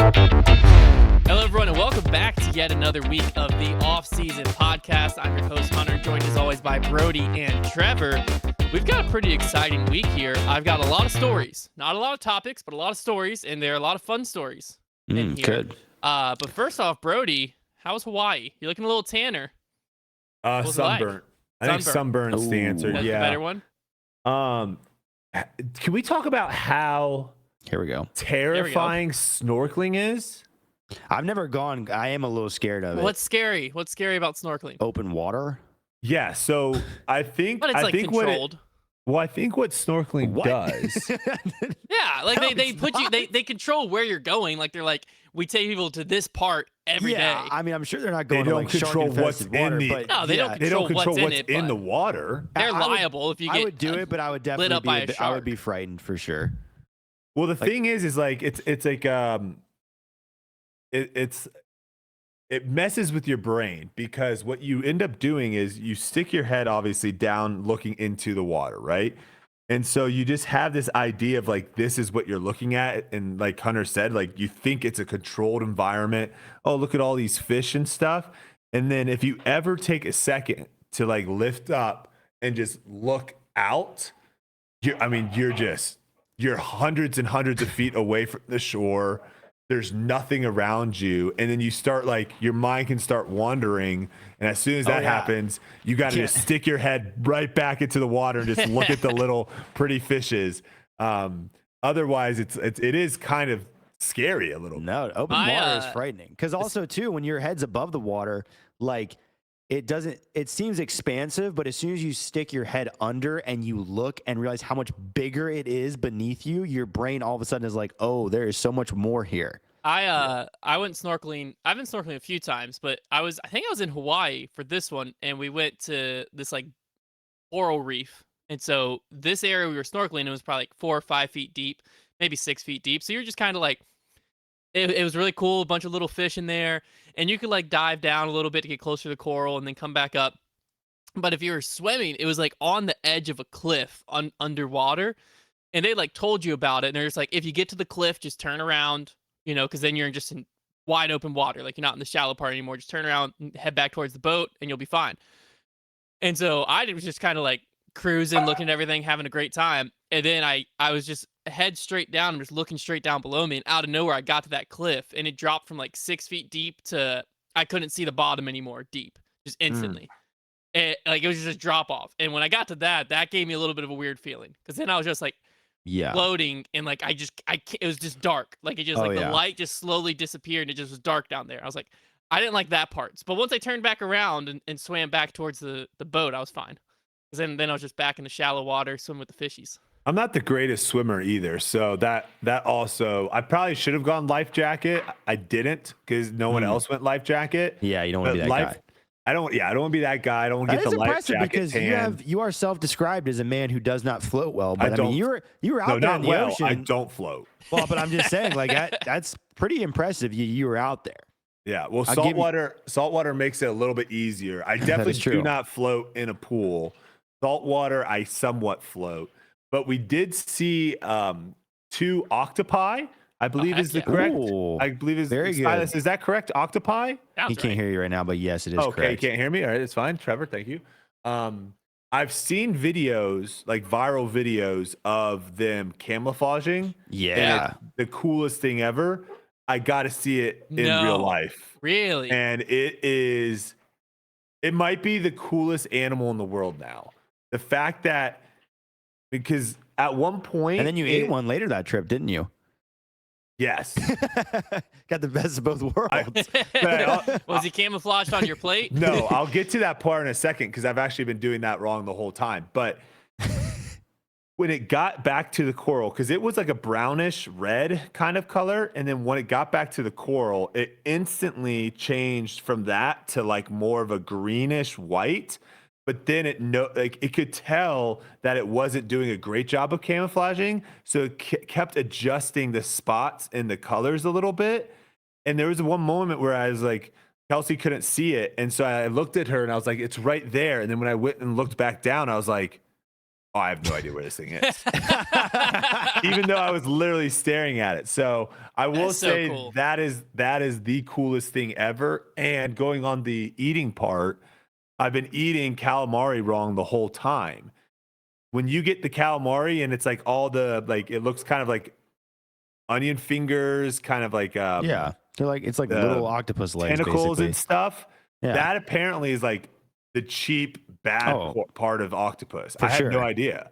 Hello, everyone, and welcome back to yet another week of the Offseason podcast. I'm your host, Hunter, joined as always by Brodie and Trevor. We've got a pretty exciting week here. I've got a lot of stories, not a lot of topics, but a lot of stories, and there are a lot of fun stories in here. Good. But first off, Brodie, how's Hawaii? You're looking a little tanner. Sunburnt. I think sunburnt's the answer. That's yeah. the better one. Can we talk about how Here we go. terrifying snorkeling is? I've never gone. I am a little scared of it. What's scary? What's scary about snorkeling? Open water? Yeah. So I think But it's like controlled. I think what snorkeling does. Yeah, like they put you, they control where you're going. Like they're like, we take people to this part every day. I mean, I'm sure they're not going They to don't like control what's shark-infested water, in the. but No, they don't They don't control what's it, in but the water. They're I would- liable if you get. I would do it, but I would definitely up by a I would shark. be frightened for sure. Well, the thing is like it's like it messes with your brain because what you end up doing is you stick your head obviously down looking into the water, right? And so you just have this idea of like this is what you're looking at, and like Hunter said, like you think it's a controlled environment. Oh, look at all these fish and stuff. And then if you ever take a second to like lift up and just look out, you're hundreds and hundreds of feet away from the shore. There's nothing around you. And then you start like your mind can start wandering. And as soon as that happens, you got to just stick your head right back into the water and just look at the little pretty fishes. Otherwise, it is kind of scary a little bit. No, open water is frightening. Because also too, when your head's above the water, like it seems expansive, but as soon as you stick your head under and you look and realize how much bigger it is beneath you, your brain all of a sudden is like, oh, there is so much more here. I went snorkeling. I've been snorkeling a few times, but I think I was in Hawaii for this one, and we went to this like coral reef. And so this area we were snorkeling, it was probably like 4 or 5 feet deep, maybe 6 feet deep. So you're just kind of like, it was really cool. A bunch of little fish in there, and you could like dive down a little bit to get closer to the coral and then come back up. But if you were swimming, it was like on the edge of a cliff underwater, and they like told you about it. And they're just like, if you get to the cliff, just turn around, because then you're just in wide open water. Like you're not in the shallow part anymore. Just turn around and head back towards the boat and you'll be fine. And so I was just kind of like cruising, looking at everything, having a great time. And then I was just head straight down. I'm just looking straight down below me, and out of nowhere I got to that cliff, and it dropped from like 6 feet deep to I couldn't see the bottom anymore, deep, just instantly. It was just a drop off. And when I got to that gave me a little bit of a weird feeling, because then I was just like floating, and like it was just dark. Like it just the light just slowly disappeared, and it just was dark down there. I was like, I didn't like that part. But once I turned back around and swam back towards the boat, I was fine. Because then I was just back in the shallow water, swimming with the fishies. I'm not the greatest swimmer either, so that also I probably should have gone life jacket. I didn't because no one else went life jacket. Yeah, you don't want to be that guy. I don't want to be that guy. I don't want to get the life jacket because tan. you are self-described as a man who does not float well. But I mean, you were out there in the ocean. I don't float. Well, but I'm just saying, like that's pretty impressive. You were out there. Yeah, well, saltwater makes it a little bit easier. I definitely do not float in a pool. Saltwater, I somewhat float. But we did see 2 octopi, I believe is the correct. I believe is very good. Silas, is that correct? Octopi? He can't hear you right now, but yes, it is correct. Okay, you can't hear me? All right, it's fine. Trevor, thank you. I've seen videos, like viral videos of them camouflaging. Yeah. And it's the coolest thing ever. I got to see it in real life. Really? And it might be the coolest animal in the world now. The fact that, because at one point, and then you ate one later that trip, didn't you? Yes. Got the best of both worlds. Was he camouflaged on your plate? No, I'll get to that part in a second because I've actually been doing that wrong the whole time. But when it got back to the coral, because it was like a brownish red kind of color, and then when it got back to the coral, it instantly changed from that to like more of a greenish white. But then it could tell that it wasn't doing a great job of camouflaging, so it kept adjusting the spots and the colors a little bit. And there was one moment where I was like, Kelsey couldn't see it, and so I looked at her and I was like, "It's right there." And then when I went and looked back down, I was like, "Oh, I have no idea where this thing is." even though I was literally staring at it. So I will That's so say cool. that is the coolest thing ever. And going on the eating part, I've been eating calamari wrong the whole time. When you get the calamari and it's like all the like, it looks kind of like onion fingers, kind of like Yeah, they're like it's like the little octopus legs, tentacles basically. and stuff. Yeah. That apparently is like the cheap bad part of octopus. I had no idea.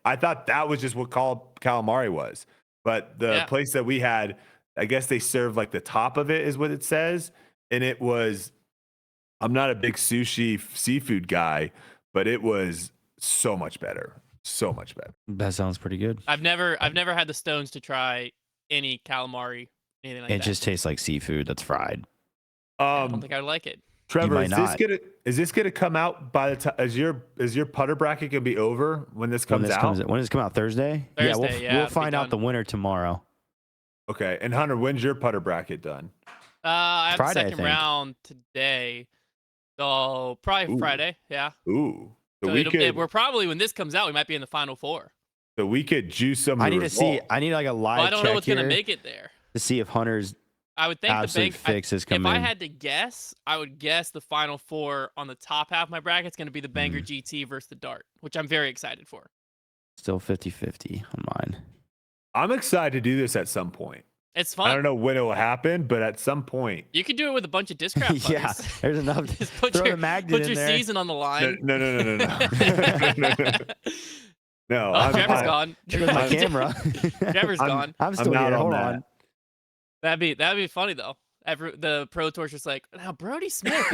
I thought that was just what calamari was. But the place that we had, I guess they served like the top of it is what it says, and it was. I'm not a big sushi seafood guy, but it was so much better. So much better. That sounds pretty good. I've never had the stones to try any calamari, anything like that. It just tastes like seafood that's fried. I don't think I would like it. Trevor, is this gonna come out by the time? Is your putter bracket gonna be over when this comes out? When does it come out? Thursday? Thursday, we'll find out the winner tomorrow. Okay, and Hunter, when's your putter bracket done? I have Friday, the second round today, so probably Friday. Yeah. Ooh, So we're probably, when this comes out, we might be in the final four. So we could juice some. I need to see. I need like a live. I don't know check what's gonna here make it there to see if Hunter's I would think the absolute bank fix is coming. If I had to guess, I would guess the final four on the top half of my bracket is going to be the Banger GT versus the Dart, which I'm very excited for. Still 50-50 on mine. I'm excited to do this at some point. It's fun. I don't know when it will happen, but at some point. You could do it with a bunch of disc craft buddies. Yeah, there's enough. Just put throw your, the magnet put in your there. season on the line. No. No, Oh, Trevor's gone. There's my camera. Trevor's gone. I'm still not here. on Hold that. on. That'd be funny though. The Pro Tour's just like, now Brodie Smith,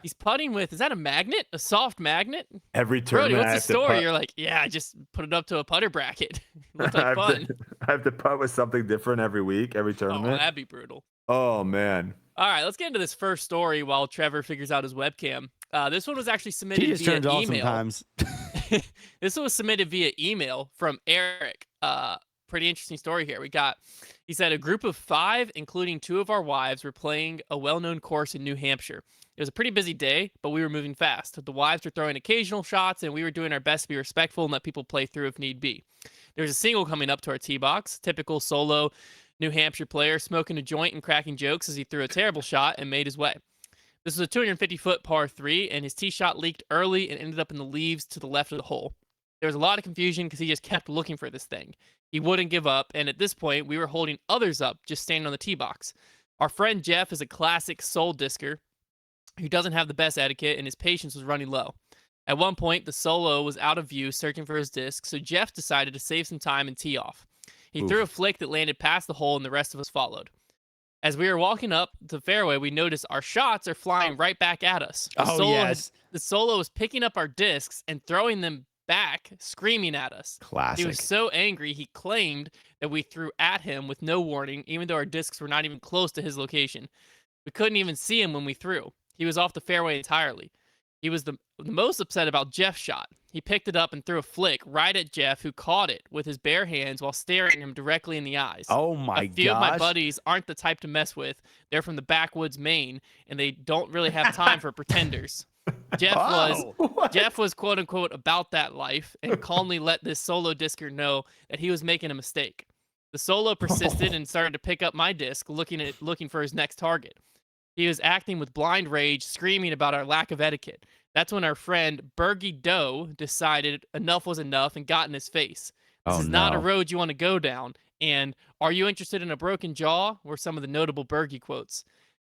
he's putting with, is that a magnet? A soft magnet? Every Brodie, tournament, what's the story? You're like, yeah, I just put it up to a putter bracket. Looks like fun. I have to putt with something different every week, every Oh, tournament. that'd be brutal. Oh man. All right, let's get into this first story while Trevor figures out his webcam. This one was actually submitted He just via turns on email. sometimes. This one was submitted via email from Eric. Pretty interesting story here. He said, a group of 5, including 2 of our wives, were playing a well-known course in New Hampshire. It was a pretty busy day, but we were moving fast. The wives were throwing occasional shots, and we were doing our best to be respectful and let people play through if need be. There was a single coming up to our tee box, typical solo New Hampshire player, smoking a joint and cracking jokes as he threw a terrible shot and made his way. This was a 250-foot par 3, and his tee shot leaked early and ended up in the leaves to the left of the hole. There was a lot of confusion because he just kept looking for this thing. He wouldn't give up, and at this point, we were holding others up, just standing on the tee box. Our friend Jeff is a classic soul discer who doesn't have the best etiquette, and his patience was running low. At one point, the solo was out of view, searching for his disc, so Jeff decided to save some time and tee off. He threw a flick that landed past the hole, and the rest of us followed. As we were walking up the fairway, we noticed our shots are flying right back at us. The solo was picking up our discs and throwing them back, screaming at us. Classic. He was so angry, he claimed that we threw at him with no warning, even though our discs were not even close to his location. We couldn't even see him when we threw. He was off the fairway entirely. He was the most upset about Jeff's shot. He picked it up and threw a flick right at Jeff, who caught it with his bare hands while staring him directly in the eyes. Oh my gosh. A few of my buddies aren't the type to mess with. They're from the Backwoods, Maine, and they don't really have time for pretenders. Jeff was quote unquote about that life and calmly let this solo discer know that he was making a mistake. The solo persisted and started to pick up my disc, looking for his next target. He was acting with blind rage, screaming about our lack of etiquette. That's when our friend Brodie Doe decided enough was enough and got in his face. This is not a road you want to go down. And are you interested in a broken jaw? Were some of the notable Brodie quotes.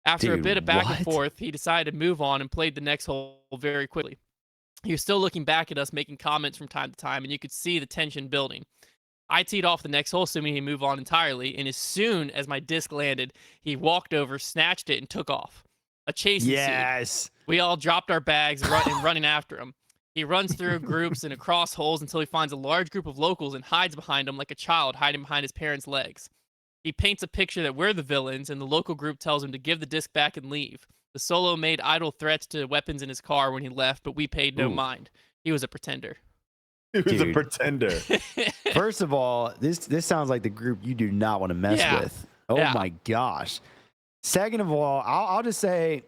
After a bit of back and forth, he decided to move on and played the next hole very quickly. He was still looking back at us, making comments from time to time, and you could see the tension building. I teed off the next hole, assuming he'd move on entirely, and as soon as my disc landed, he walked over, snatched it, and took off. A chase ensued. Yes. We all dropped our bags and running after him. He runs through groups and across holes until he finds a large group of locals and hides behind them like a child hiding behind his parents' legs. He paints a picture that we're the villains, and the local group tells him to give the disc back and leave. The solo made idle threats to weapons in his car when he left, but we paid no mind. He was a pretender. He was a pretender. First of all, this sounds like the group you do not want to mess with. Oh my gosh. Second of all, I'll just say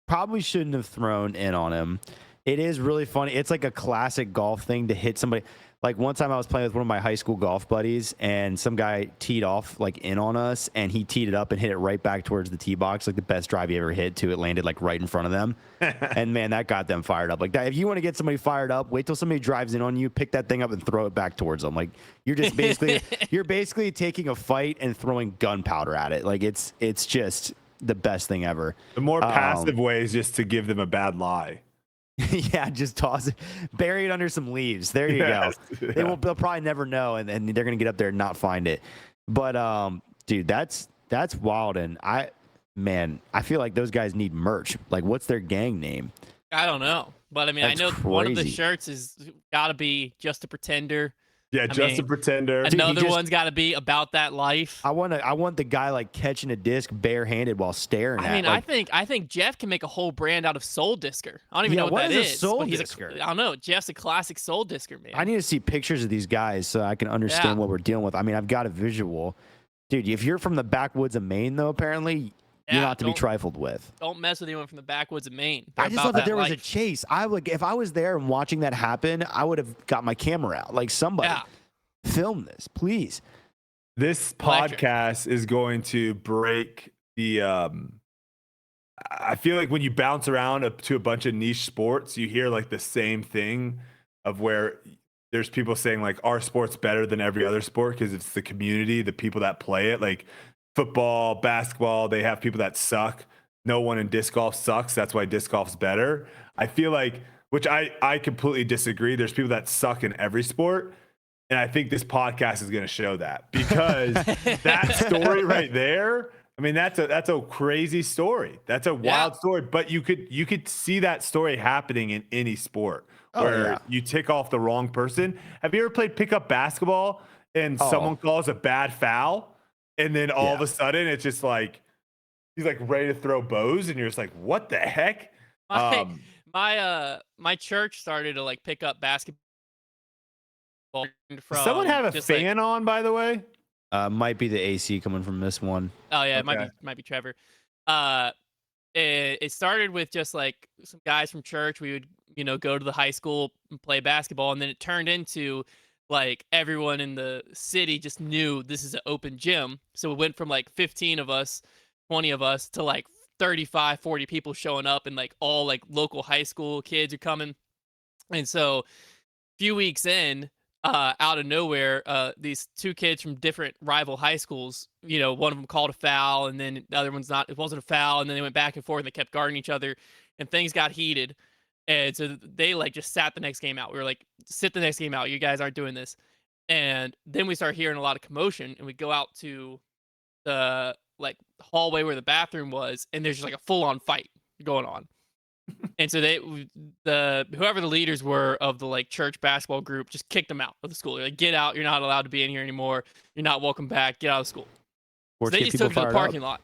probably shouldn't have thrown in on him. It is really funny. It's like a classic golf thing to hit somebody. Like one time I was playing with one of my high school golf buddies, and some guy teed off like in on us, and he teed it up and hit it right back towards the tee box, like the best drive he ever hit to. It landed like right in front of them, and man, that got them fired up. Like that, if you want to get somebody fired up, wait till somebody drives in on you, pick that thing up and throw it back towards them. Like you're just basically taking a fight and throwing gunpowder at it. Like it's just the best thing ever. The more passive way is just to give them a bad lie. Yeah, just toss it, bury it under some leaves. There you go. Yeah. They'll probably never know, and they're gonna get up there and not find it. But dude, that's wild. And I feel like those guys need merch. Like, what's their gang name? I don't know, but I mean, That's I know one of the crazy. shirts is got to be Just a Pretender. Yeah, just a pretender. Dude, Another one's got to be About That Life. I want the guy like catching a disc barehanded while staring at. I mean, Like, I think Jeff can make a whole brand out of Soul Discer. I don't even Yeah, know what what that is a is. Soul but Discer? I don't know. Jeff's a classic Soul Discer, man. I need to see pictures of these guys so I can understand what we're dealing with. I mean, I've got a visual, dude. If you're from the backwoods of Maine, though, apparently you're not to be trifled with. Don't mess with anyone from the backwoods of Maine. They're I just about thought that there was a life. chase. If I was there and watching that happen, I would have got my camera out. Like somebody film this, please. This Electric. podcast is going to break the I feel like when you bounce around to a bunch of niche sports, you hear like the same thing of where there's people saying like our sport's better than every other sport because it's the community, the people that play it. Like football, basketball, they have people that suck. No one in disc golf sucks. That's why disc golf's better. I feel like, which I completely disagree. There's people that suck in every sport. And I think this podcast is going to show that because that story right there, I mean, that's a crazy story. That's a wild story, but you could see that story happening in any sport where you tick off the wrong person. Have you ever played pickup basketball and someone calls a bad foul and then all of a sudden it's just like, he's like ready to throw bows and you're just like, what the heck? My church started to like pick up basketball. Does someone have a fan on, by the way? Might be the AC coming from this one. Oh yeah, it might be Trevor. It started with just like some guys from church. We would go to the high school and play basketball, and then it turned into like everyone in the city just knew this is an open gym. So it went from like 15 of us, 20 of us to like 35, 40 people showing up, and like all like local high school kids are coming. And so a few weeks in, out of nowhere, these two kids from different rival high schools, one of them called a foul and then the other one's not, it wasn't a foul. And then they went back and forth and they kept guarding each other and things got heated. And so they like just sat the next game out. We were like, sit the next game out. You guys aren't doing this. And then we start hearing a lot of commotion and we go out to the like hallway where the bathroom was. And there's just like a full on fight going on. And so whoever the leaders were of the like church basketball group just kicked them out of the school. They're like, get out. You're not allowed to be in here anymore. You're not welcome back. Get out of school. So they just took it to the parking lot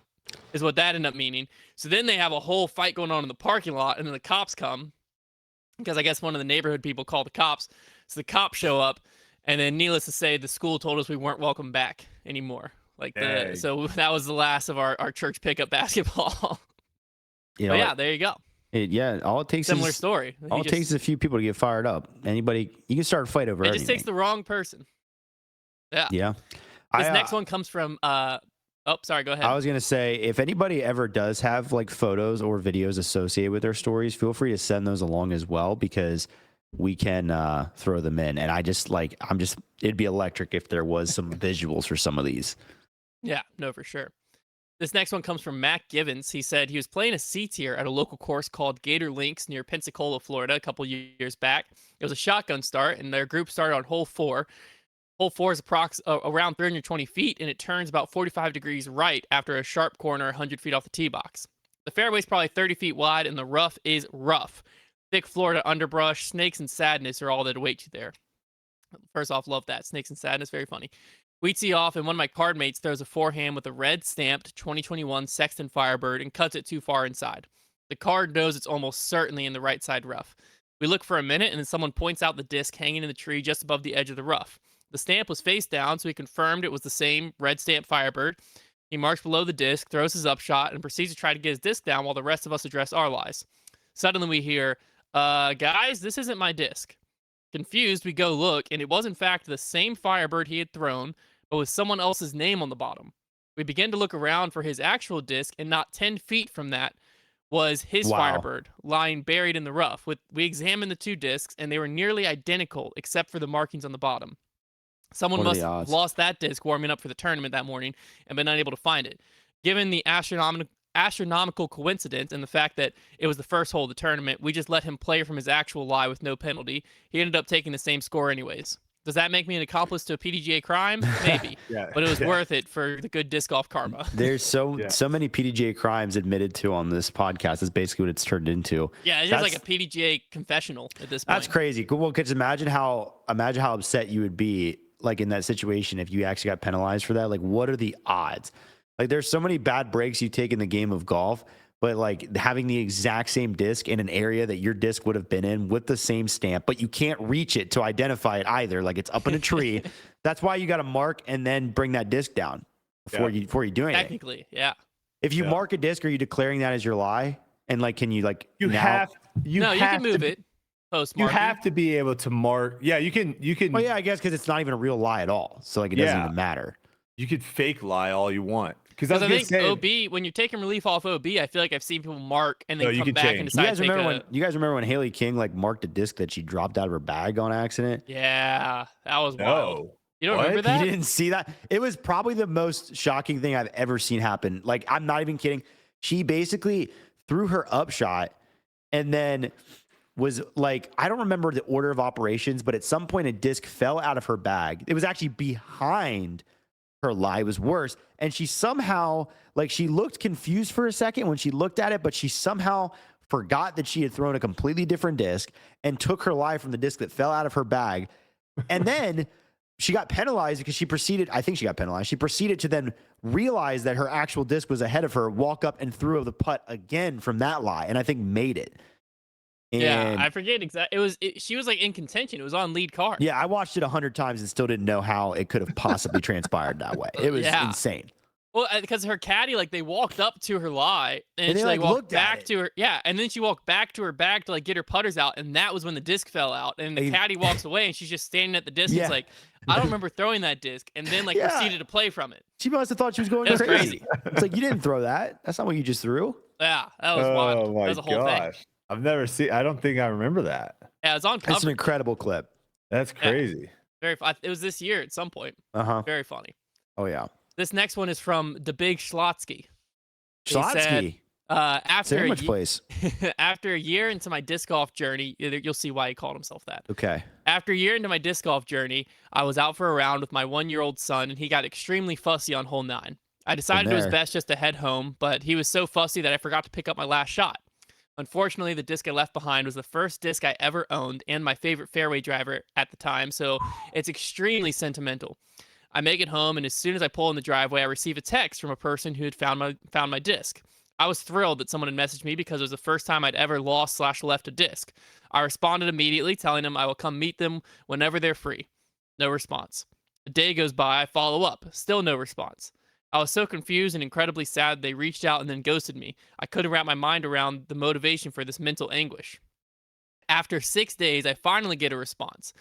is what that ended up meaning. So then they have a whole fight going on in the parking lot and then the cops come because I guess one of the neighborhood people called the cops. So the cops show up and then needless to say, the school told us we weren't welcome back anymore. So that was the last of our church pickup basketball. But yeah, there you go. All it takes similar story. All it takes is a few people to get fired up. Anybody, you can start a fight over anything. It just takes the wrong person. Yeah. Yeah. This next one comes from. Sorry. Go ahead. I was gonna say, if anybody ever does have like photos or videos associated with their stories, feel free to send those along as well because we can throw them in. And it'd be electric if there was some visuals for some of these. Yeah. No, for sure. This next one comes from Matt Givens. He said he was playing a C tier at a local course called Gator Links near Pensacola, Florida, a couple years back. It was a shotgun start, and their group started on hole 4. Hole 4 is around 320 feet, and it turns about 45 degrees right after a sharp corner 100 feet off the tee box. The fairway is probably 30 feet wide, and the rough is rough. Thick Florida underbrush, snakes, and sadness are all that await you there. First off, love that. Snakes and sadness, very funny. We tee off, and one of my card mates throws a forehand with a red stamped 2021 Sexton Firebird and cuts it too far inside. The card knows it's almost certainly in the right side rough. We look for a minute, and then someone points out the disc hanging in the tree just above the edge of the rough. The stamp was face down, so he confirmed it was the same red stamped Firebird. He marks below the disc, throws his upshot, and proceeds to try to get his disc down while the rest of us address our lies. Suddenly we hear, guys, this isn't my disc. Confused, we go look, and it was in fact the same Firebird he had thrown, but with someone else's name on the bottom. We began to look around for his actual disc, and not 10 feet from that was his Wow. Firebird lying buried in the rough. We examined the two discs, and they were nearly identical except for the markings on the bottom. Someone What are must the have odds? lost that disc warming up for the tournament that morning and been unable to find it. Given the astronomical coincidence and the fact that it was the first hole of the tournament, we just let him play from his actual lie with no penalty. He ended up taking the same score anyways. Does that make me an accomplice to a PDGA crime? Maybe. Yeah. But it was Yeah. worth it for the good disc golf karma. There's so Yeah. so many PDGA crimes admitted to on this podcast. That's basically what it's turned into. Yeah, it's just like That's- a PDGA confessional at this point. That's crazy. Well, because imagine how upset you would be like in that situation if you actually got penalized for that. Like, what are the odds? Like, there's so many bad breaks you take in the game of golf, but like having the exact same disc in an area that your disc would have been in with the same stamp, but you can't reach it to identify it either. Like it's up in a tree. That's why you got to mark and then bring that disc down before you do anything. Technically, yeah. If you Yeah. mark a disc, are you declaring that as your lie? And like, can you like You now- have you No, you have can move to, it post You marking. have to be able to mark. Yeah, you can. Well, yeah, I guess because it's not even a real lie at all. So like, it doesn't Yeah. even matter. You could fake lie all you want. Because I Because was I gonna think say, OB, when you're taking relief off OB, I feel like I've seen people mark and then No, you come can back change. and You decide You guys to take remember a. when Haley King like marked a disc that she dropped out of her bag on accident? Yeah, that was wild. no. You don't What? remember that? You didn't see that? It was probably the most shocking thing I've ever seen happen. Like, I'm not even kidding. She basically threw her upshot and then was like, I don't remember the order of operations, but at some point a disc fell out of her bag. It was actually behind her lie. It was worse. And she somehow, like, she looked confused for a second when she looked at it, but she somehow forgot that she had thrown a completely different disc and took her lie from the disc that fell out of her bag. And then she got penalized because she proceeded to then realize that her actual disc was ahead of her, walk up and threw the putt again from that lie, and I think made it. Yeah, And I forget exactly. She was like in contention. It was on lead card. yeah, I watched it 100 times and still didn't know how it could have possibly transpired that way. It was Yeah. insane. Well, because her caddy, like they walked up to her lie and, And they, she like like, walked looked at back it. to her. Yeah, and then she walked back to her bag to like get her putters out, and that was when the disc fell out. And the Hey. caddy walks away, and she's just standing at the distance, Yeah. like, I don't remember throwing that disc, and then like Yeah. proceeded to play from it. She must have thought she was going It was crazy. It's like, you didn't throw that. That's not what you just threw. Yeah, that was Oh wild. my That was a whole thing. gosh. I've never seen. I don't think I remember that. Yeah, it was on It's an cover. incredible clip. That's crazy. It was this year at some point. Uh-huh. Very funny. Oh, yeah. This next one is from the Big Schlotsky. He said, Schlotsky. after Sandwich place. after a year into my disc golf journey, you'll see why he called himself that. Okay. After a year into my disc golf journey, I was out for a round with my 1-year-old son, and he got extremely fussy on hole 9. I decided it was there. best just to head home, but he was so fussy that I forgot to pick up my last shot. Unfortunately, the disc I left behind was the first disc I ever owned and my favorite fairway driver at the time, so it's extremely sentimental. I make it home, and as soon as I pull in the driveway, I receive a text from a person who had found my disc. I was thrilled that someone had messaged me because it was the first time I'd ever lost/left a disc. I responded immediately, telling them I will come meet them whenever they're free. No response. A day goes by, I follow up. Still no response. I was so confused and incredibly sad they reached out and then ghosted me. I couldn't wrap my mind around the motivation for this mental anguish. After 6 days, I finally get a response.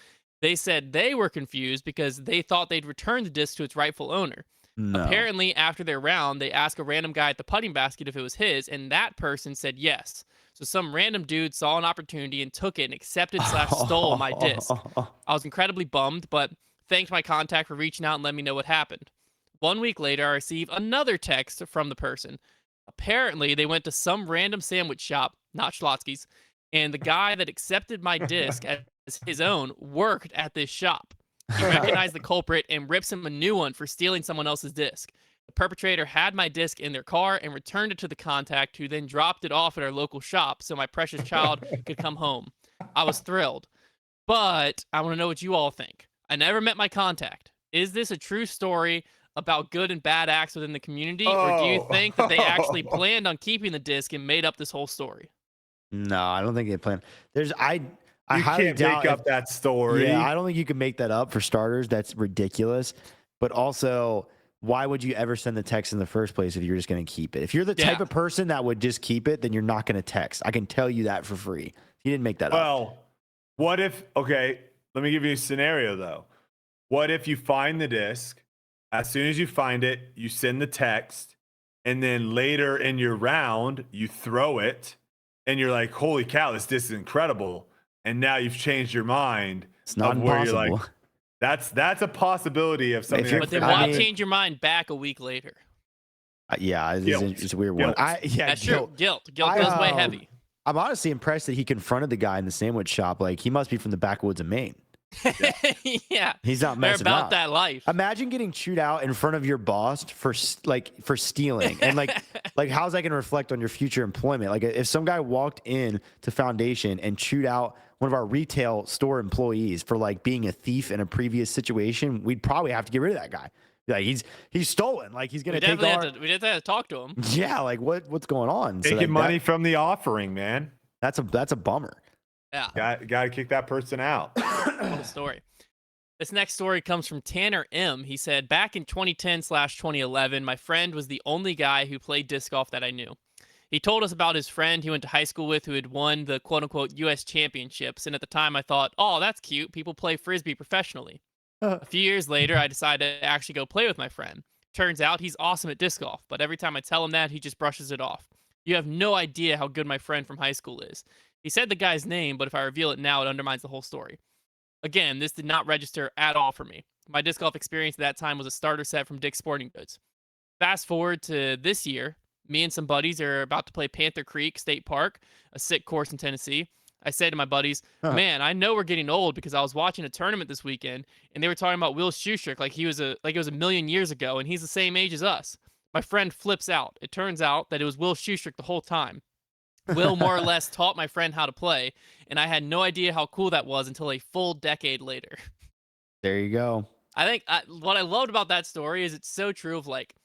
They said they were confused because they thought they'd returned the disc to its rightful owner. No. Apparently, after their round, they asked a random guy at the putting basket if it was his, and that person said yes. So some random dude saw an opportunity and took it and accepted/stole my disc. I was incredibly bummed, but thanked my contact for reaching out and letting me know what happened. 1 week later, I received another text from the person. Apparently, they went to some random sandwich shop, not Schlotsky's, and the guy that accepted my disc as his own worked at this shop. He recognized the culprit and rips him a new one for stealing someone else's disc. The perpetrator had my disc in their car and returned it to the contact, who then dropped it off at our local shop so my precious child could come home. I was thrilled. But I want to know what you all think. I never met my contact. Is this a true story about good and bad acts within the community, or do you think that they actually planned on keeping the disc and made up this whole story? No, I don't think they plan. I You highly can't doubt make up if- that story. Yeah, I don't think you can make that up for starters. That's ridiculous. But also, why would you ever send the text in the first place if you're just going to keep it? If you're the type Yeah. of person that would just keep it, then you're not going to text. I can tell you that for free. You didn't make that up. Well, what if? Okay, let me give you a scenario though. What if you find the disc? As soon as you find it, you send the text, and then later in your round, you throw it, and you're like, "Holy cow, this disc is incredible!" And now you've changed your mind It's not of where you're impossible. like, that's a possibility of something. you're- But then I why mean- change your mind back a week later? Yeah, Guilt. it's a weird one. Guilt. That's Guilt. true. Guilt I, goes way heavy. I'm honestly impressed that he confronted the guy in the sandwich shop. Like, he must be from the backwoods of Maine. Yeah, He's not they're messing about around. that life. Imagine getting chewed out in front of your boss for stealing, and like how's that gonna reflect on your future employment? Like, if some guy walked in to Foundation and chewed out one of our retail store employees for like being a thief in a previous situation, we'd probably have to get rid of that guy. Like, he's stolen. Like, he's gonna We take definitely our have to talk to him. yeah. Like, what's going on? So, Taking like, money from the offering, man. that's a bummer. Yeah, Got to kick that person out. what a story. This next story comes from Tanner M. He said, back in 2010/2011, my friend was the only guy who played disc golf that I knew. He told us about his friend he went to high school with who had won the quote-unquote U.S. championships, and at the time I thought, oh, that's cute. People play Frisbee professionally. A few years later, I decided to actually go play with my friend. Turns out he's awesome at disc golf, but every time I tell him that, he just brushes it off. You have no idea how good my friend from high school is. He said the guy's name, but if I reveal it now, it undermines the whole story. Again, this did not register at all for me. My disc golf experience at that time was a starter set from Dick's Sporting Goods. Fast forward to this year, me and some buddies are about to play Panther Creek State Park, a sick course in Tennessee. I said to my buddies, man, I know we're getting old because I was watching a tournament this weekend and they were talking about Will Schustrick like it was a million years ago and he's the same age as us. My friend flips out. It turns out that it was Will Schustrick the whole time. Will more or less taught my friend how to play, and I had no idea how cool that was until a full decade later. There you go. I think what I loved about that story is it's so true of like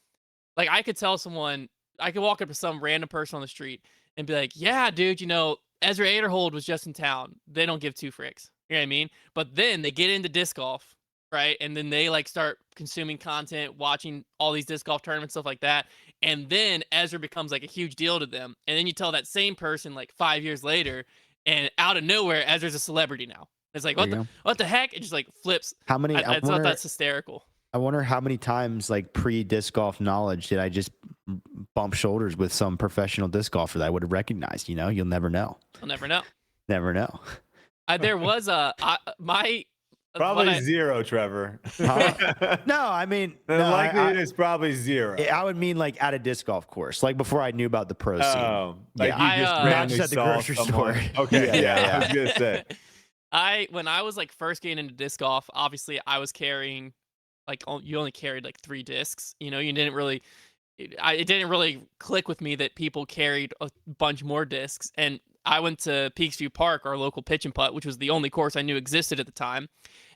I could tell someone, I could walk up to some random person on the street and be like, yeah, dude, Ezra Aderhold was just in town. They don't give two fricks. You know what I mean? But then they get into disc golf, right? And then they like start consuming content, watching all these disc golf tournaments, stuff like that. And then Ezra becomes like a huge deal to them. And then you tell that same person like 5 years later, and out of nowhere, Ezra's a celebrity now. It's like, what the heck? It just like flips. How many? I thought that's hysterical. I wonder how many times, like, pre-disc golf knowledge, did I just bump shoulders with some professional disc golfer that I would have recognized? You'll never know. I'll never know. Never know. There was Probably zero, Trevor. No, I mean, The likelihood is probably zero. I would mean like at a disc golf course, like before I knew about the pro scene. Oh, like Yeah. you just I, not randomly just at the saw grocery someone. store. Okay, Yeah. I was gonna say. When I was like first getting into disc golf, obviously I was carrying you only carried like 3 discs. You didn't really. It didn't really click with me that people carried a bunch more discs. And I went to Peaksview Park, our local pitch and putt, which was the only course I knew existed at the time.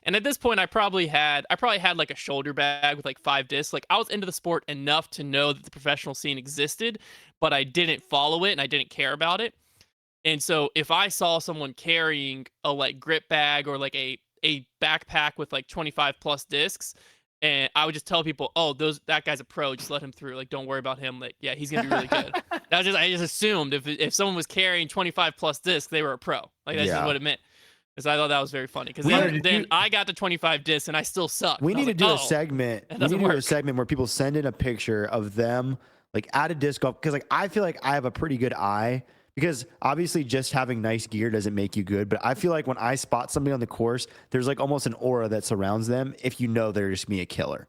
And at this point, I probably had like a shoulder bag with like 5 discs. Like, I was into the sport enough to know that the professional scene existed, but I didn't follow it and I didn't care about it. And so if I saw someone carrying a like grip bag or like a backpack with like 25 plus discs, and I would just tell people, oh, that guy's a pro, just let him through. Like, don't worry about him. Like, yeah, he's gonna be really good. I just assumed if someone was carrying 25 plus discs, they were a pro. Like, that's just what it meant. Because I thought that was very funny. Because then I got to 25 discs and I still suck. We need to do a segment. We need to do a segment where people send in a picture of them like at a disc golf. Because like I feel like I have a pretty good eye. Because obviously just having nice gear doesn't make you good. But I feel like when I spot somebody on the course, there's like almost an aura that surrounds them if you know they're just be a killer.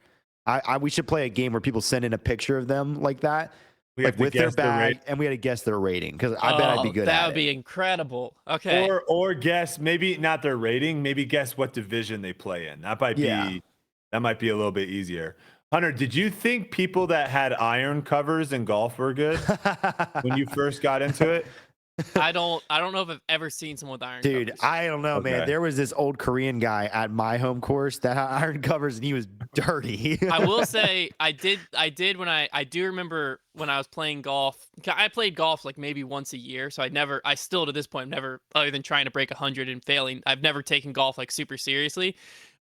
We should play a game where people send in a picture of them like that. Like with their bag, and we had to guess their rating because I bet I'd be good at it. That would be incredible. Okay. Or guess, maybe not their rating, maybe guess what division they play in. That might be a little bit easier. Hunter, did you think people that had iron covers in golf were good when you first got into it? I don't know if I've ever seen someone with iron Dude, covers. I don't know, man. There was this old Korean guy at my home course that had iron covers and he was dirty. I will say I did when I do remember when I was playing golf. I played golf like maybe once a year, so I still to this point never, other than trying to break 100 and failing, I've never taken golf like super seriously.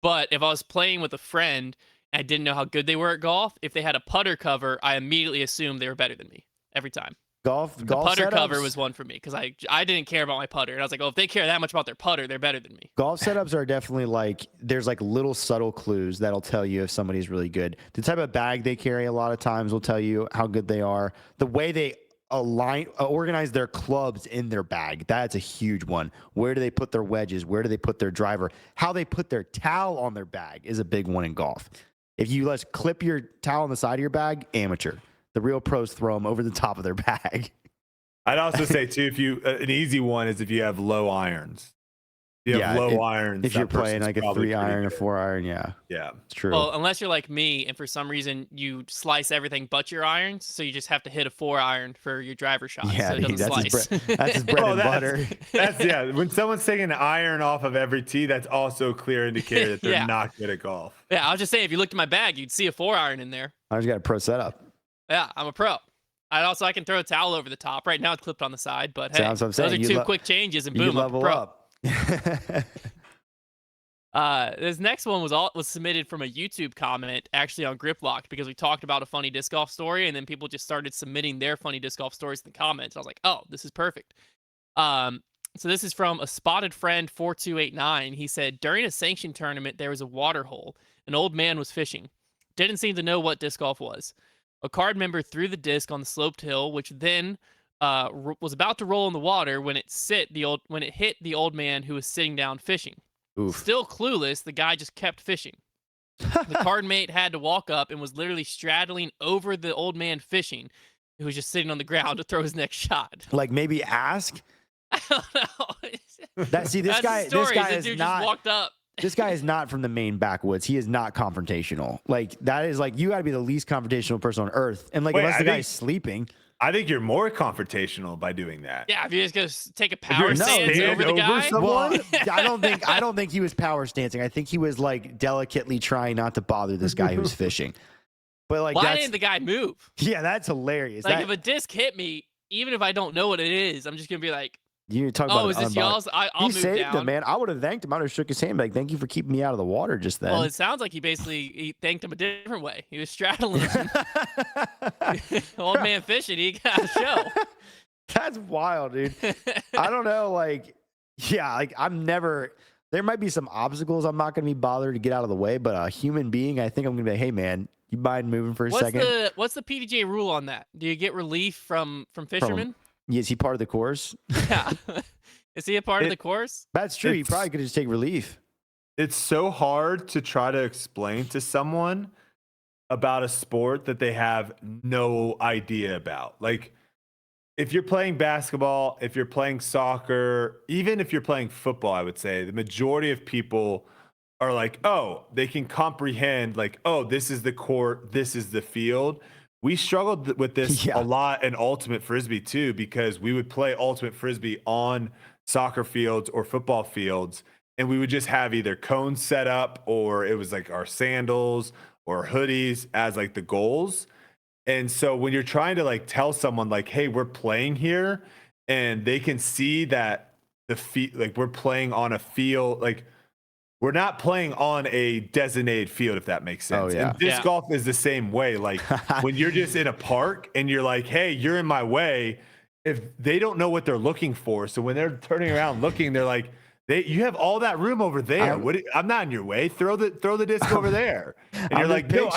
But if I was playing with a friend and I didn't know how good they were at golf, if they had a putter cover, I immediately assumed they were better than me every time. The putter setups, cover was one for me because I didn't care about my putter. And I was like, oh, if they care that much about their putter, they're better than me. Golf setups are definitely like, there's like little subtle clues that'll tell you if somebody's really good. The type of bag they carry a lot of times will tell you how good they are. The way they organize their clubs in their bag, that's a huge one. Where do they put their wedges? Where do they put their driver? How they put their towel on their bag is a big one in golf. If you clip your towel on the side of your bag, amateur. The real pros throw them over the top of their bag. I'd also say too, if you an easy one is if you have low irons. If you have low irons. If you're playing like a 3 iron or 4 iron, yeah, it's true. Well, unless you're like me, and for some reason you slice everything but your irons, so you just have to hit a 4 iron for your driver shot. Yeah, so it doesn't slice. That's his bread and butter. That's when someone's taking an iron off of every tee, that's also a clear indicator that they're not good at golf. Yeah, I was just saying, if you looked at my bag, you'd see a 4 iron in there. I just got a pro setup. Yeah, I'm a pro. I can throw a towel over the top. Right now it's clipped on the side, but hey, those are 2 quick changes, and boom, I'm a pro. This next one was submitted from a YouTube comment, actually on Griplock, because we talked about a funny disc golf story, and then people just started submitting their funny disc golf stories in the comments. I was like, oh, this is perfect. So this is from a spotted friend 4289. He said, during a sanctioned tournament, there was a water hole. An old man was fishing. Didn't seem to know what disc golf was. A card member threw the disc on the sloped hill, which then was about to roll in the water when it hit the old man who was sitting down fishing. Oof. Still clueless, the guy just kept fishing. The card mate had to walk up and was literally straddling over the old man fishing, who was just sitting on the ground to throw his next shot. Like maybe ask. I don't know. This guy is dude not. Just walked up. This guy is not from the Maine backwoods. He is not confrontational. Like that is like, you got to be the least confrontational person on earth. And like, unless the guy's sleeping. I think you're more confrontational by doing that. Yeah, if you're just gonna take a power stance over the guy. Well, I don't think he was power stancing. I think he was like delicately trying not to bother this guy who's fishing. But like, why didn't the guy move? Yeah, that's hilarious. Like if a disc hit me, even if I don't know what it is, I'm just gonna be like, you talk about, is this y'all's? I'll move saved down. him, man. I would have thanked him. I would have shook his hand like, thank you for keeping me out of the water just then. Well, it sounds like he thanked him a different way. He was straddling him. Old man fishing, he got a show. That's wild, dude. I don't know, like, yeah, like there might be some obstacles I'm not going to be bothered to get out of the way, but a human being, I think I'm going to be like, hey, man, you mind moving for a second? What's the PDGA rule on that? Do you get relief from fishermen? Is he part of the course? Yeah. Is he a part of the course? That's true. He probably could just take relief. It's so hard to try to explain to someone about a sport that they have no idea about. Like, if you're playing basketball, if you're playing soccer, even if you're playing football, I would say the majority of people are like, oh, they can comprehend, like, oh, this is the court, this is the field. We struggled with this a lot in Ultimate Frisbee too, because we would play Ultimate Frisbee on soccer fields or football fields, and we would just have either cones set up or it was like our sandals or hoodies as like the goals. And so when you're trying to like tell someone like, hey, we're playing here, and they can see that like we're playing on a field, like we're not playing on a designated field, if that makes sense. Oh, yeah. And disc golf is the same way. Like when you're just in a park and you're like, hey, you're in my way, if they don't know what they're looking for. So when they're turning around looking, they're like, you have all that room over there. I'm not in your way. Throw the disc over there. And you're like, no,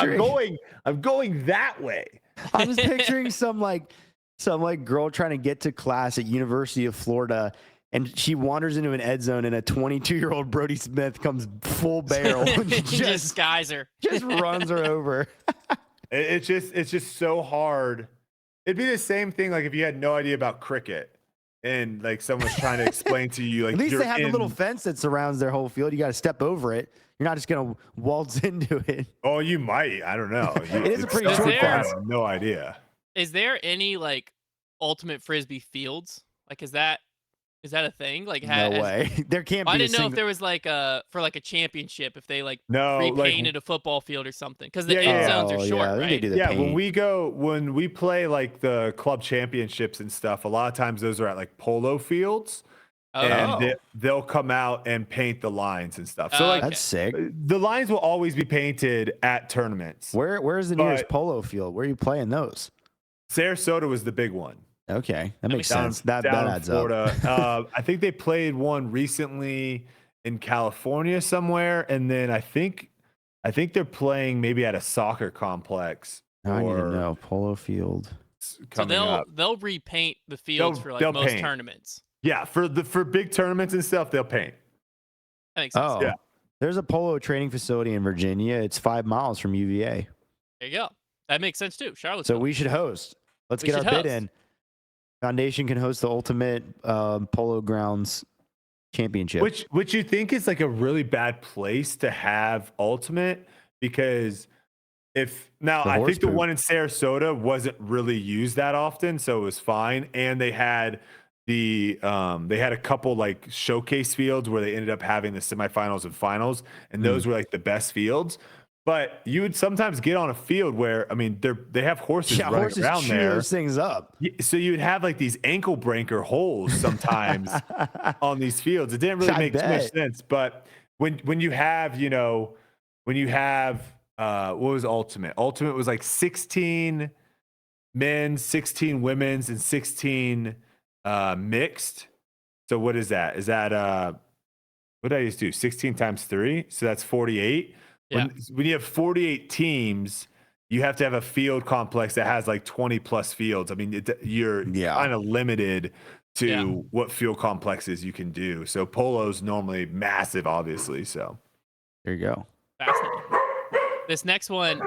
I'm going that way. I'm just picturing some girl trying to get to class at University of Florida, and she wanders into an ed zone, and a 22-year-old Brodie Smith comes full barrel and just skies her, just runs her over. It's just so hard. It'd be the same thing like if you had no idea about cricket, and like someone's trying to explain to you, like, at least they have a little fence that surrounds their whole field. You got to step over it. You're not just gonna waltz into it. Oh, you might. I don't know. It is a pretty short fence. I have no idea. Is there any like Ultimate Frisbee fields? Like, is that a thing? Like, no way. There can't be. I didn't know if there was like for like a championship, if they like repainted a football field or something, because the end zones are short, right? When we play like the club championships and stuff, a lot of times those are at like polo fields. And they'll come out and paint the lines and stuff. So like that's sick. The lines will always be painted at tournaments. Where's the nearest polo field? Where are you playing those? Sarasota was the big one. Okay, that makes down, sense. That down in adds up. Florida. I think they played one recently in California somewhere, and then I think they're playing maybe at a soccer complex Now I need to or know polo field. So coming up. they'll repaint the fields for like They'll most paint. tournaments. Yeah, for big tournaments and stuff, they'll paint. That makes sense. Oh, Yeah. there's a polo training facility in Virginia. It's 5 miles from UVA. There you go. That makes sense too. Charlotte. So we should host. Let's We get our should bid host. in. Foundation can host the ultimate polo grounds championship. Which you think is like a really bad place to have ultimate, because I think the one in Sarasota wasn't really used that often, so it was fine. And they had they had a couple like showcase fields where they ended up having the semifinals and finals, and those were like the best fields. But you would sometimes get on a field where, I mean, they have horses running around chew there. those things up. So you would have like these ankle breaker holes sometimes on these fields. It didn't really make too much sense. But when you have, what was ultimate? Ultimate was like 16 men's, 16 women's, and 16 mixed. So what is that? Is that what did I used to do? 16 times 3, so that's 48. Yeah. When you have 48 teams, you have to have a field complex that has like 20 plus fields. I mean, you're kind of limited to what field complexes you can do. So polo's normally massive, obviously. So there you go. Fascinating. This next one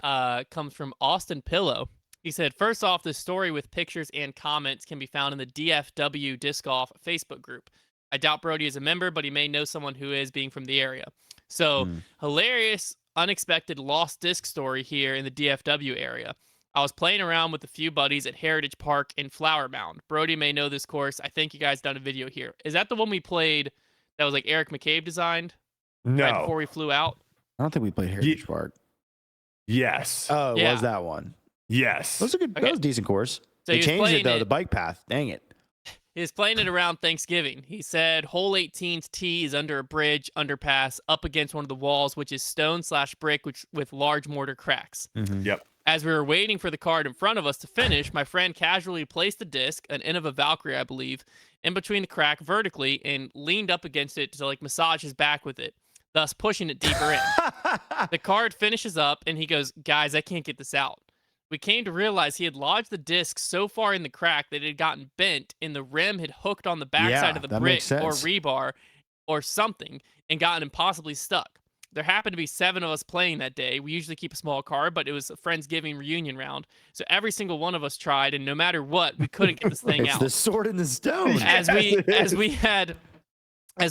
comes from Austin Pillow. He said, first off, this story with pictures and comments can be found in the DFW Disc Golf Facebook group. I doubt Brodie is a member, but he may know someone who is, being from the area. So hilarious, unexpected lost disc story here in the DFW area. I was playing around with a few buddies at Heritage Park in Flower Mound. Brodie may know this course. I think you guys done a video here. Is that the one we played that was like Eric McCabe designed? No. Right before we flew out? I don't think we played Heritage Park. Yes. Oh, it was that one. Yes. That was a good. That was a decent course. So they changed it though. The bike path. Dang it. He was playing it around Thanksgiving. He said hole 18's tee is under a bridge, underpass, up against one of the walls, which is stone/brick, with large mortar cracks. Yep. As we were waiting for the card in front of us to finish, my friend casually placed the disc, an N of a Valkyrie, I believe, in between the crack vertically and leaned up against it to like massage his back with it, thus pushing it deeper in. The card finishes up and he goes, guys, I can't get this out. We came to realize he had lodged the disc so far in the crack that it had gotten bent and the rim had hooked on the backside of the brick or rebar or something and gotten impossibly stuck. There happened to be 7 of us playing that day. We usually keep a small card, but it was a Friendsgiving reunion round. So every single one of us tried, and no matter what, we couldn't get this thing out. It's the sword in the stone. As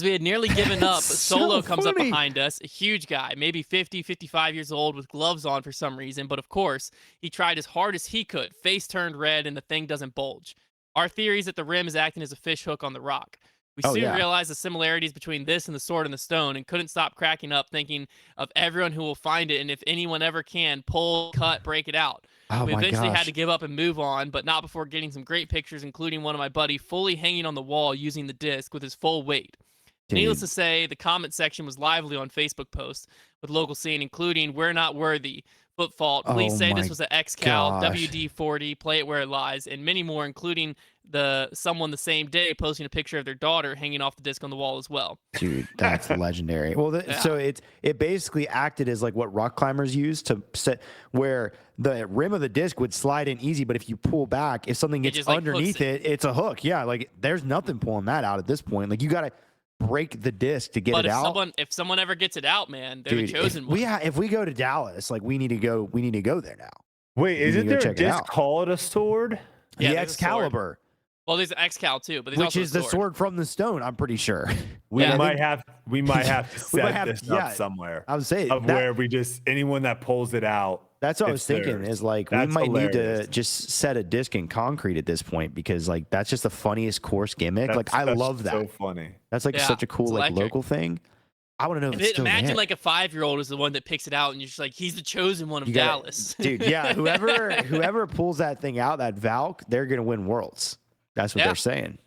we had nearly given up, Solo comes up behind us, a huge guy, maybe 50, 55 years old with gloves on for some reason. But of course, he tried as hard as he could. Face turned red and the thing doesn't bulge. Our theory is that the rim is acting as a fish hook on the rock. We soon realized the similarities between this and the sword and the stone and couldn't stop cracking up thinking of everyone who will find it and if anyone ever can, pull, cut, break it out. We eventually had to give up and move on, but not before getting some great pictures, including one of my buddy fully hanging on the wall using the disc with his full weight. Needless to say, the comment section was lively on Facebook posts with local scene, including "We're not worthy," "Foot fault," "Please say this was an XCal," "WD-40," "Play it where it lies," and many more, including someone the same day posting a picture of their daughter hanging off the disc on the wall as well. Dude, that's legendary. Well, so it basically acted as like what rock climbers use to set, where the rim of the disc would slide in easy, but if you pull back, if something gets underneath it, it's a hook. Yeah, like there's nothing pulling that out at this point. Like you got to break the disc to get it out. If someone ever gets it out, man, they're the chosen one. If we go to Dallas, like we need to go there now. Wait, isn't there a disc called a sword? Yeah, the Excalibur. Well, there's an XCal too, but which is the sword from the stone. I'm pretty sure. We might have to set this up somewhere. I would say where we just anyone that pulls it out. That's what I was thinking. Is like we might need to just set a disc in concrete at this point because like that's just the funniest course gimmick. Like I love that. So funny. That's like such a cool like local thing. I want to know if it's still imagine there. like a 5-year-old is the one that picks it out and you're just like, he's the chosen one of Dallas. Dude, yeah. Whoever pulls that thing out, that Valk, they're gonna win worlds. That's what they're saying.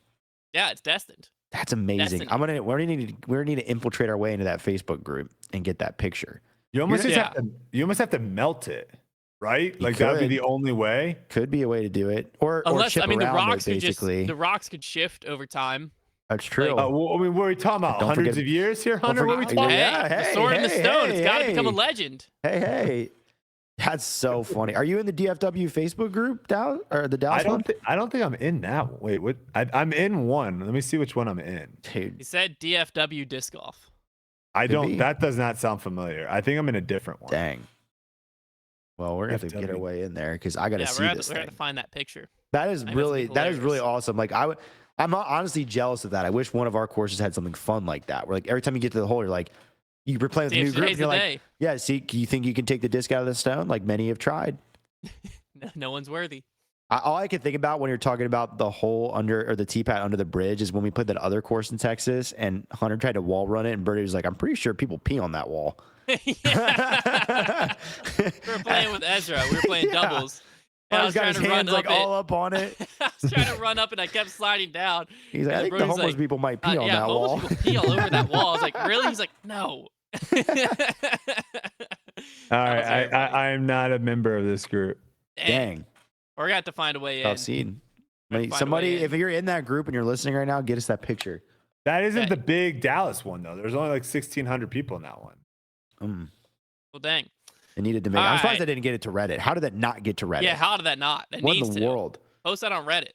Yeah, it's destined. That's amazing. Destiny. We need to infiltrate our way into that Facebook group and get that picture. You almost have to melt it. right? Like that would be could. the only way. Could be a way to do it, or Unless chip I mean the around rocks it, could just basically. the rocks could shift over time. That's true. Well, I mean, what are we talking about? Don't Hundreds forget- of years here, Hunter? What are we forget- talking? Yeah, the hey, sword and the hey, stone. hey, It's got to become a hey. legend. Hey, that's so funny. Are you in the DFW Facebook group, Dallas, or the Dallas one? I don't think I'm in that one. Wait, what? I'm in one. Let me see which one I'm in. He Dude, said DFW disc golf. I Could don't. be. That does not sound familiar. I think I'm in a different one. dang. Well, we're gonna have to get our DFW. way in there because I gotta Yeah, see we're this gonna thing. find that picture. That is I think really that's hilarious. awesome. Like I'm honestly jealous of that. I wish one of our courses had something fun like that. Where like every time you get to the hole, you're like, you're playing with a new group. And Today's you're the like, day. yeah. See, you think you can take the disc out of the stone? Like many have tried. No one's worthy. All I can think about when you're talking about the hole under or the tee pad under the bridge is when we played that other course in Texas and Hunter tried to wall run it and Brodie was like, I'm pretty sure people pee on that wall. Yeah. We were playing with Ezra. We were playing Yeah. doubles. And I He's was got trying his to run hands like up all it. up on it. I was trying to run up and I kept sliding down. He's like, I And think the Brodie's homeless like, people might pee on yeah, that homeless wall. people pee all over that wall. I was like, really? He's like, no. All right, I am not a member of this group. Dang. We're gonna have to find a way in. I've seen. Gotta find a Somebody, way in. if you're in that group and you're listening right now, get us that picture. That isn't Okay. the big Dallas one though. There's only like 1,600 people in that one. Well, dang. It needed to make. I'm All surprised right. I didn't get it to Reddit. How did that not get to Reddit? Yeah, how did that not? That What needs in the to. world? Post that on Reddit.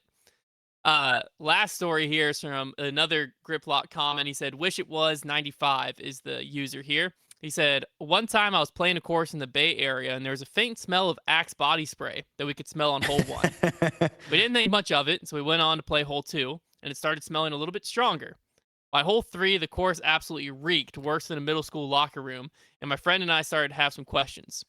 Last story here is from another Griplock comment. He said, "Wish it was 95" is the user here. He said, "One time I was playing a course in the Bay Area, and there was a faint smell of Axe body spray that we could smell on hole 1. We didn't think much of it, so we went on to play hole 2, and it started smelling a little bit stronger. By hole 3, the course absolutely reeked, worse than a middle school locker room, and my friend and I started to have some questions.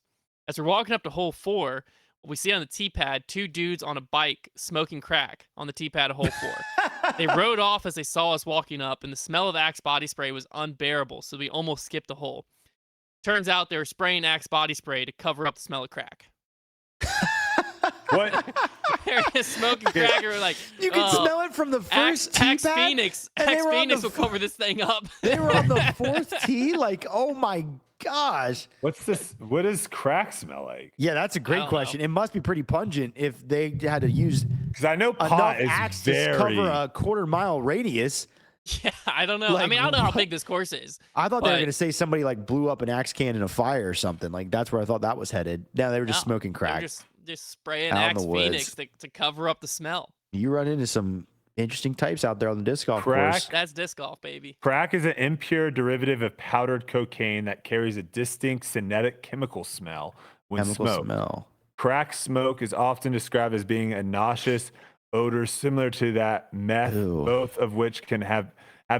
As we're walking up to hole 4, we see on the tee pad 2 dudes on a bike smoking crack on the tee pad of hole 4. They rode off as they saw us walking up, and the smell of Axe body spray was unbearable, so we almost skipped the hole. Turns out they were spraying Axe body spray to cover up the smell of crack." What? They're just smoking crack, and we're like, You can "Oh, smell it from the first tee Axe pad. Phoenix. and they Axe were on Phoenix the will cover this thing up." They were on the fourth tee. Like, oh my gosh. What's this? What does crack smell like? Yeah, that's a great don't question. It must be pretty pungent if they had to use Because I know enough pot is axe to very. cover a quarter-mile radius. Yeah, I don't know. I Like, mean, I don't know how what? big this course is. I thought they were But- going to say somebody like blew up an axe can in a fire or something. Like that's where I thought that was headed. No, they were just No, smoking they're crack. Just spraying Out in Axe the woods. Phoenix to cover up the smell. You run into some interesting types out there on the disc golf Crack? course. That's disc golf, baby. Crack is an impure derivative of powdered cocaine that carries a distinct synthetic chemical smell when Chemical smoked. smell. Crack smoke is often described as being a nauseous odor similar to that meth, Ew. both of which can have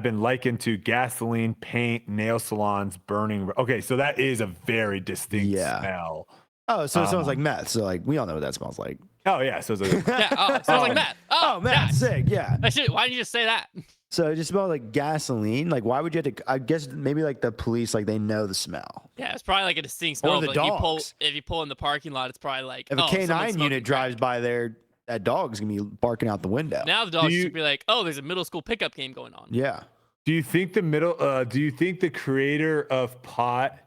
been likened to gasoline, paint, nail salons, burning. Okay, so that is a very distinct Yeah. smell. Oh, so it smells like Um, meth. So like we all know what that smells like. Oh yeah, so it's like, Yeah. Oh, it sounds like Oh. that. Oh, meth, yeah. sick. Yeah. Why didn't you just say that? So it just smells like gasoline. Like why would you have to? I guess maybe like the police, like they know the smell. Yeah, it's probably like a distinct smell. the but dogs. if you pull in the parking lot, it's probably like If a someone's K9 smoking unit drives crack. by there, that dog's gonna be barking out the window. Now the dogs you- should be like, "Oh, there's a middle school pickup game going on." Yeah. do you think the creator of pot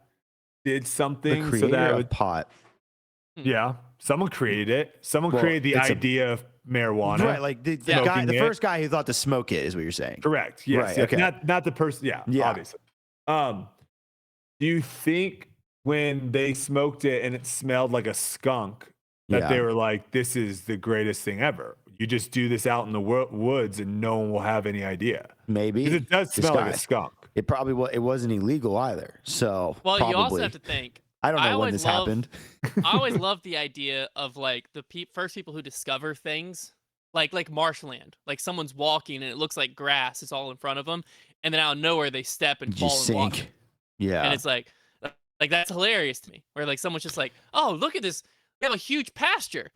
did The something creator so that it of would, pot. yeah, someone created it. Someone Well, created the it's a- idea of marijuana. Right, like the Yeah. guy, the Smoking it. first guy who thought to smoke it is what you're saying. Correct. Yes. Right, yes. okay. Not the person. Yeah, Yeah. obviously. Do you think when they smoked it and it smelled like a skunk that Yeah. they were like, "This is the greatest thing ever"? You just do this out in the woods and no one will have any idea. Maybe 'Cause it does This smell like guy. a skunk. It probably it wasn't illegal either. So Well, probably. you also have to think. I don't I know when always this love- happened. I always love the idea of like the first people who discover things, like marshland. Like someone's walking and it looks like grass is all in front of them, and then out of nowhere they step and You fall in water. sink. Yeah. And it's like that's hilarious to me. Where like someone's just like, "Oh, look at this! We have a huge pasture,"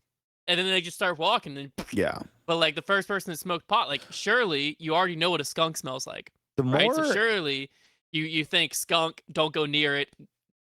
and then they just start walking. And Yeah. but like the first person that smoked pot, like surely you already know what a skunk smells like, The right? more So surely you think skunk, don't go near it.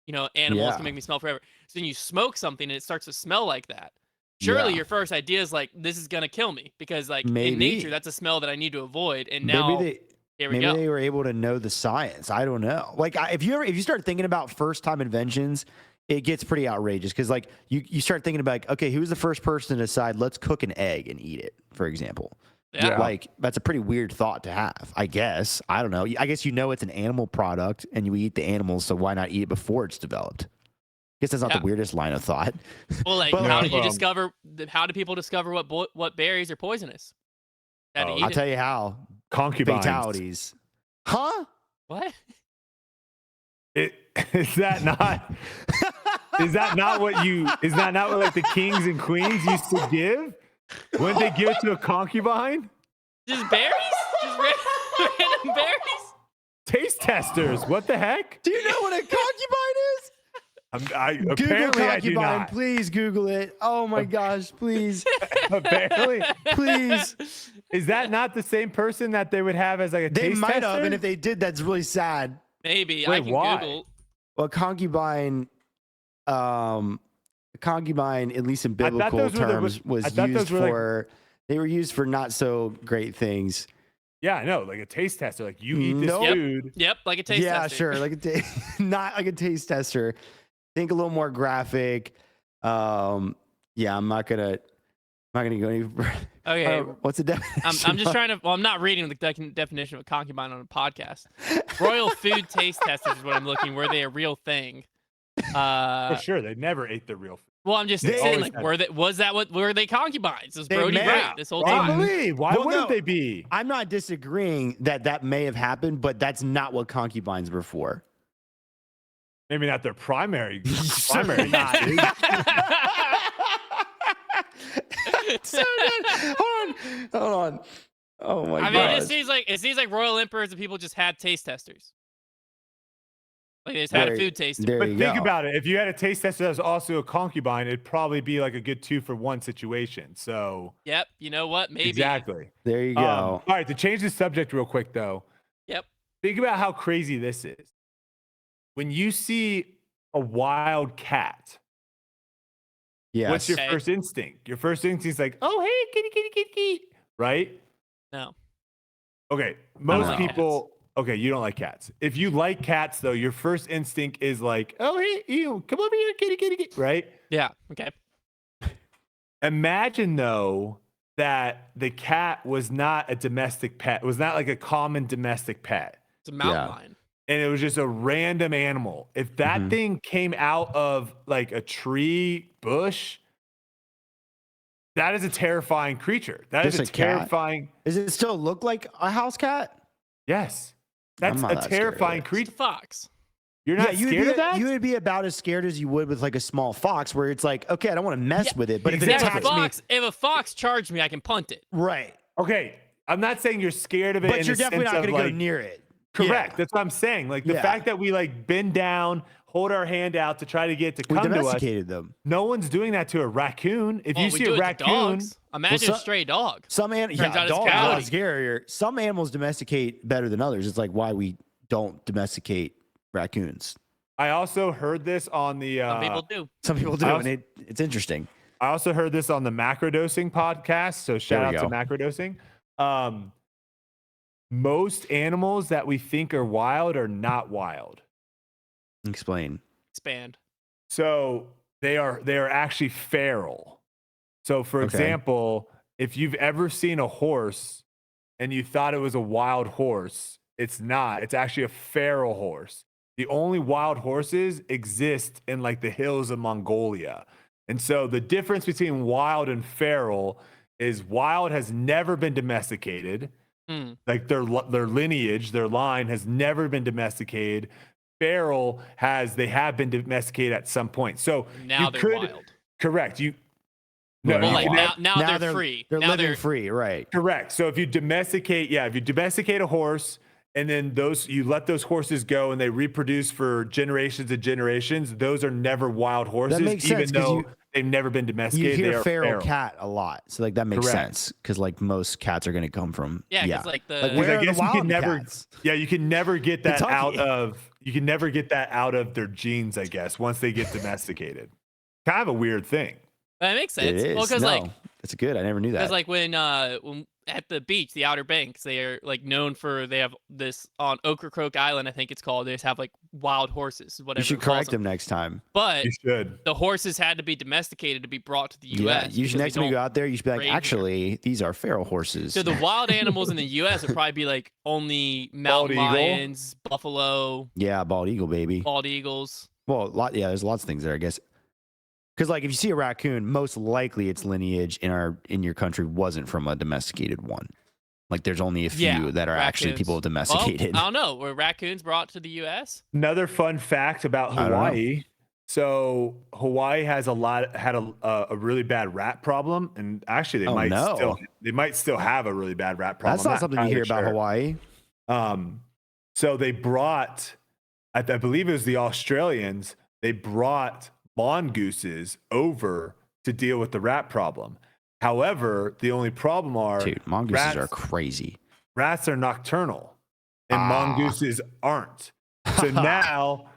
You know, animals Yeah. can make me smell forever. So then you smoke something and it starts to smell like that. Surely Yeah. your first idea is like, this is gonna kill me because like Maybe. in nature that's a smell that I need to avoid. And now maybe here we maybe go. they were able to know the science. I don't know. Like if you start thinking about first time inventions it gets pretty outrageous because like you start thinking about like, okay, who's the first person to decide let's cook an egg and eat it, for example. Yeah. Like that's a pretty weird thought to have, I guess. I don't know. I guess it's an animal product and you eat the animals, so why not eat it before it's developed? I guess that's not the weirdest line of thought. Well, like But, how did you discover? How do people discover what berries are poisonous? How to eat I'll it? tell you how. Concubines. Fatalities. Huh? What? Is that not? Is that not what like the kings and queens used to give? Wouldn't they give it to a concubine? Just berries? Just random berries? Taste testers. What the heck? Do you know what a concubine is? Apparently concubine, I do not. please Google it. Oh my gosh, please. Apparently, please. Is that not the same person that they would have as like a They taste might tester? have, and if they did, that's really sad. Maybe. Wait, I can why? Google. Well, concubine, at least in biblical terms, they were used for not so great things. Yeah, I know, like a taste tester. Like you eat this Nope. food. Yep, like a taste tester. Yeah, sure, like not like a taste tester. Think a little more graphic. Yeah, I'm not gonna go any. Okay. What's the definition? I'm just trying to. Well, I'm not reading the definition of a concubine on a podcast. Royal food taste testers is what I'm looking. Were they a real thing? For sure, they never ate the real food. Well, I'm just saying, like, were they concubines? Was Brodie right this whole time? Probably. Why wouldn't they be? I'm not disagreeing that may have happened, but that's not what concubines were for. Maybe not their primary. Certainly not. So good. Hold on. Oh my god. I mean, it seems like royal emperors and people just had taste testers. Like they just had a food taster. There But you think go. about it. If you had a taste tester that was also a concubine, it'd probably be like a good 2-for-1 situation. So Yep. You know what? Maybe. exactly. There you go. All right. To change the subject real quick, though. Yep. Think about how crazy this is. When you see a wild cat, Yes. what's your first instinct? Your first instinct is like, oh, hey, kitty, kitty, kitty, kitty. Right? No. Okay. don't Most like people. Okay, you don't like cats. If you like cats, though, your first instinct is like, oh, hey, you, come over here, kitty, kitty, kitty, right? Yeah. Okay. Imagine, though, that the cat was not a domestic pet, was not like a common domestic pet, It's a mountain lion. and it was just a random animal. If that thing came out of like a tree bush, that is a terrifying creature. That is Just a a cat? terrifying. Does it still look like a house cat? Yes. That's I'm not a that scared of terrifying it. It's creature. a fox. You're not scared of that? You would be about as scared as you would with like a small fox, where it's like, okay, I don't want to mess with it, but if it exactly. attacks me, If a fox charged me, I can punt it. right? Okay, I'm not saying you're scared of it, But in you're the definitely sense not of, going to go like, near it. correct. Yeah. That's what I'm saying. Like the Yeah. fact that we like bend down, hold our hand out to try to get it to We come to us. domesticated them. No one's doing that to a raccoon. If Well, you we see do a it to raccoon, dogs. Imagine Well, a stray dog. Some Turns out it's dogs are coyote. scarier. Some animals domesticate better than others. It's like why we don't domesticate raccoons. I also heard this on the. Some people do. Some people do, I also- and it's interesting. I also heard this on the macrodosing podcast. So shout out There to we macrodosing. Most animals that we think are wild are not wild. Explain. Expand. So they are actually feral. So for Okay. example, if you've ever seen a horse and you thought it was a wild horse, it's not. It's actually a feral horse. The only wild horses exist in like the hills of Mongolia. And so the difference between wild and feral is wild has never been domesticated. Like their lineage, their line has never been domesticated. Feral they have been domesticated at some point. So Now you they're could, wild. correct. You Well, Well, They're like wild. now they're free. They're Now living free, right? correct. So if you domesticate a horse and then you let those horses go and they reproduce for generations and generations, those are never wild horses, makes even sense, 'cause though they've never been You domesticated. They hear are feral cat a lot, so like that makes Correct. sense because like most cats are going to come from Yeah, because like the Like, Because where I are the guess you wild can never, cats? yeah, you can never get that Kentucky. out of their genes, I guess, once they get domesticated. Kind of a weird thing. that makes sense. It Well, is. because like No. That's good. I never knew Because that. like when at the beach, the Outer Banks, they are like known for they have this on Ocracoke Island, I think it's called. They just have like wild horses, You whatever. should it calls correct them. them next time. But You should. the horses had to be domesticated to be brought to the U.S. Yeah, you should because next they time you go don't out there, you should be like, raise them. actually, these are feral horses. So the wild animals in the U.S. would probably be like only mountain Bald eagle. lions, buffalo, yeah, bald eagle, baby. bald eagles. Well, there's lots of things there, I guess. Because like if you see a raccoon, most likely its lineage in your country wasn't from a domesticated one. Like there's only a few that are actually raccoons. people domesticated. Well, I don't know. Were raccoons brought to the U.S.? Another fun fact about I don't know. Hawaii. So Hawaii has had a really bad rat problem, and actually they might still have a really bad rat problem. That's not something you hear about Hawaii. So they brought, I believe it was the Australians. They brought mongooses over to deal with the rat problem. However, the only problem are Dude, mongooses are crazy. Rats are nocturnal, and mongooses aren't. So now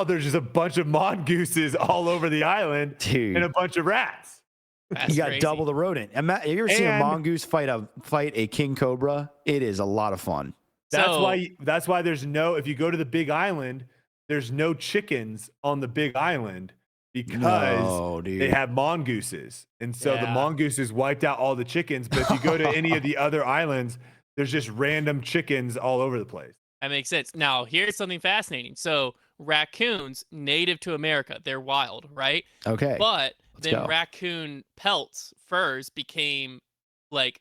there's just a bunch of mongooses all over the island, Dude. and a bunch of rats. That's You got crazy. double the rodent. Have you ever seen a And- mongoose fight a king cobra? It is a lot of fun. That's why there's no. If you go to the Big Island, there's no chickens on the Big Island because No, dude. they have mongooses, and so the Yeah. mongooses wiped out all the chickens. But if you go to any of the other islands, there's just random chickens all over the place. That makes sense. Now, here's something fascinating. So, raccoons, native to America, they're wild, right? Okay. But then go. raccoon pelts, furs became like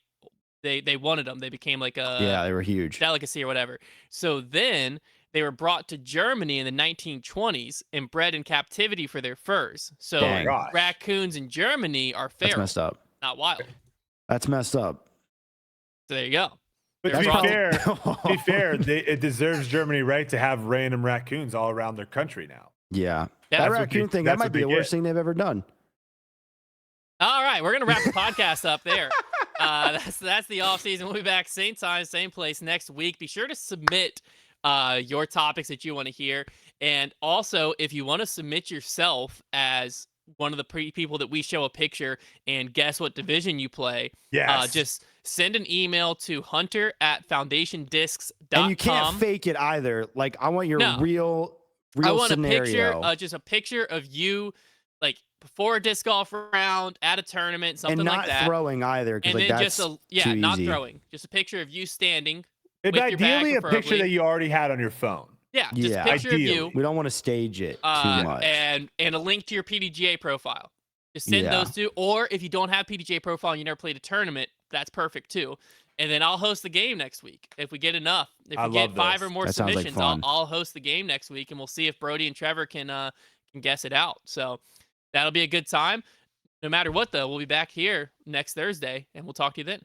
they wanted them. They became like yeah, a they were huge. delicacy or whatever. So then they were brought to Germany in the 1920s and bred in captivity for their furs. So Dang. Gosh. raccoons in Germany are That's feral, messed up. not wild. That's messed up. So there you go. But They're to probably- be fair, it deserves Germany right to have random raccoons all around their country now. Yeah. Yeah, That that's what raccoon they- thing, that that's might what be they the worst get. thing they've ever done. All right, we're gonna wrap the podcast up there. That's the off season. We'll be back same time, same place next week. Be sure to submit your topics that you want to hear, and also if you want to submit yourself as one of the people that we show a picture and guess what division you play. Yes. Just send an email to hunter@foundationdiscs.com. And you can't fake it either. Like I want your No. real I want scenario. a picture, just a picture of you, like before a disc golf round at a tournament, something and not like that. throwing either, because And like then that's just too not easy. throwing. Just a picture of you standing. And with your bag, ideally, a picture preferably. that you already had on your phone. Yeah, just Yeah. a picture Ideally. of you. We don't want to stage it too much. And a link to your PDGA profile. Just send Yeah. those two. Or if you don't have PDGA profile and you never played a tournament, that's perfect too. And then I'll host the game next week if we get enough. If I we get love 5 this. or more That sounds like submissions, I'll, fun. I'll host the game next week, and we'll see if Brodie and Trevor can guess it out. So that'll be a good time. No matter what, though, we'll be back here next Thursday, and we'll talk to you then.